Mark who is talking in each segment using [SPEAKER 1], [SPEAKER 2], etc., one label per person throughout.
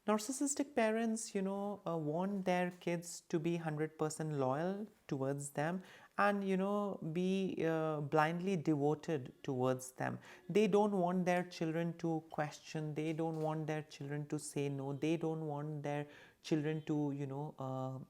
[SPEAKER 1] Narcissistic parents, want their kids to be 100% loyal towards them and, be blindly devoted towards them. They don't want their children to question. They don't want their children to say no. They don't want their children to,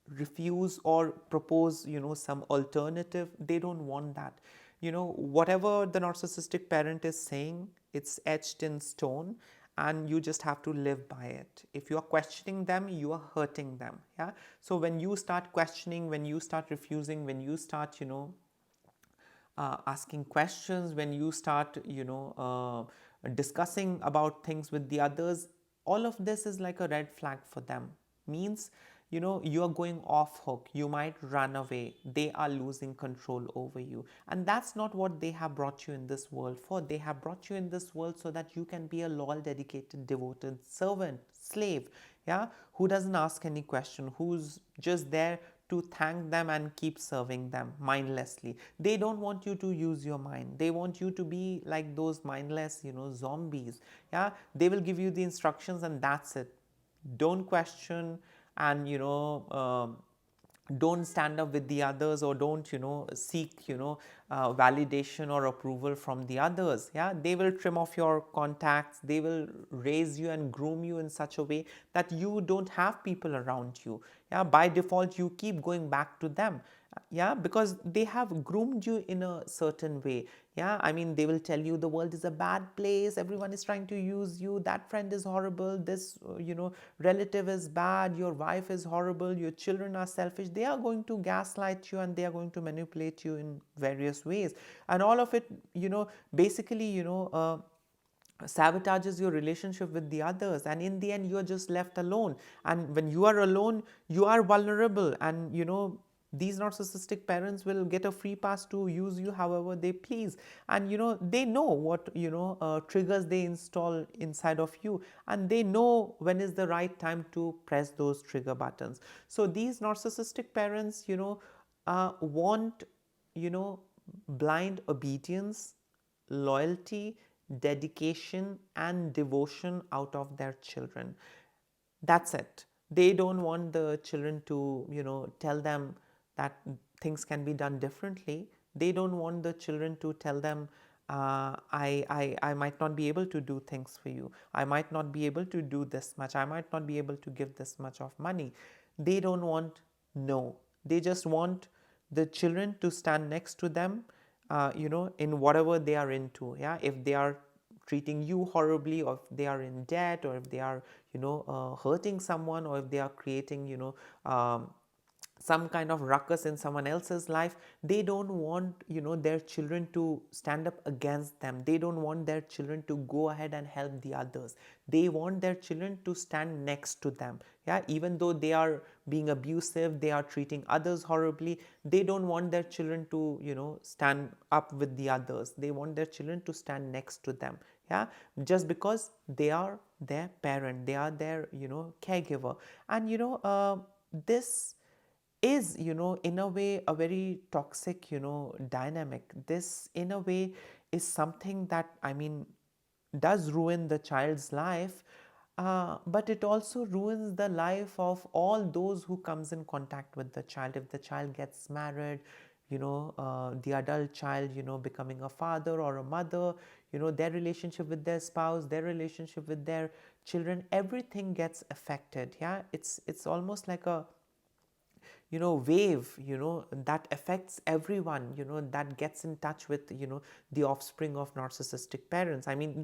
[SPEAKER 1] refuse or propose, some alternative. They don't want that. Whatever the narcissistic parent is saying, it's etched in stone, and you just have to live by it. If you are questioning them, you are hurting them. Yeah. So when you start questioning, when you start refusing, when you start, asking questions, when you start, discussing about things with the others, all of this is like a red flag for them. Means, you are going off hook, you might run away, they are losing control over you. And that's not what they have brought you in this world for. They have brought you in this world so that you can be a loyal, dedicated, devoted servant, slave, yeah, who doesn't ask any question, who's just there to thank them and keep serving them mindlessly. They don't want you to use your mind. They want you to be like those mindless, zombies. Yeah, they will give you the instructions and that's it. Don't question, and don't stand up with the others, or don't seek validation or approval from the others. Yeah, they will trim off your contacts, they will raise you and groom you in such a way that you don't have people around you. Yeah, by default you keep going back to them. Yeah, because they have groomed you in a certain way. Yeah, I mean, they will tell you the world is a bad place, everyone is trying to use you, that friend is horrible, this relative is bad, your wife is horrible, your children are selfish. They are going to gaslight you and they are going to manipulate you in various ways, and all of it, basically, sabotages your relationship with the others, and in the end you are just left alone. And when you are alone, you are vulnerable, and these narcissistic parents will get a free pass to use you however they please. And they know what triggers they install inside of you, and they know when is the right time to press those trigger buttons. So these narcissistic parents want you know blind obedience, loyalty, dedication, and devotion out of their children. That's it. They don't want the children to, tell them that things can be done differently. They don't want the children to tell them, I might not be able to do things for you. I might not be able to do this much. I might not be able to give this much of money. They don't want no. They just want the children to stand next to them, in whatever they are into. Yeah, if they are treating you horribly, or if they are in debt, or if they are hurting someone, or if they are creating some kind of ruckus in someone else's life, they don't want their children to stand up against them. They don't want their children to go ahead and help the others. They want their children to stand next to them. Yeah, even though they are being abusive, they are treating others horribly, they don't want their children to stand up with the others. They want their children to stand next to them. Yeah, just because they are their parent, they are their caregiver. And this is in a way a very toxic dynamic. This in a way is something that, I mean, does ruin the child's life, but it also ruins the life of all those who comes in contact with the child. If the child gets married, the adult child becoming a father or a mother, their relationship with their spouse, their relationship with their children, everything gets affected. Yeah, it's almost like a wave that affects everyone that gets in touch with the offspring of narcissistic parents. I mean,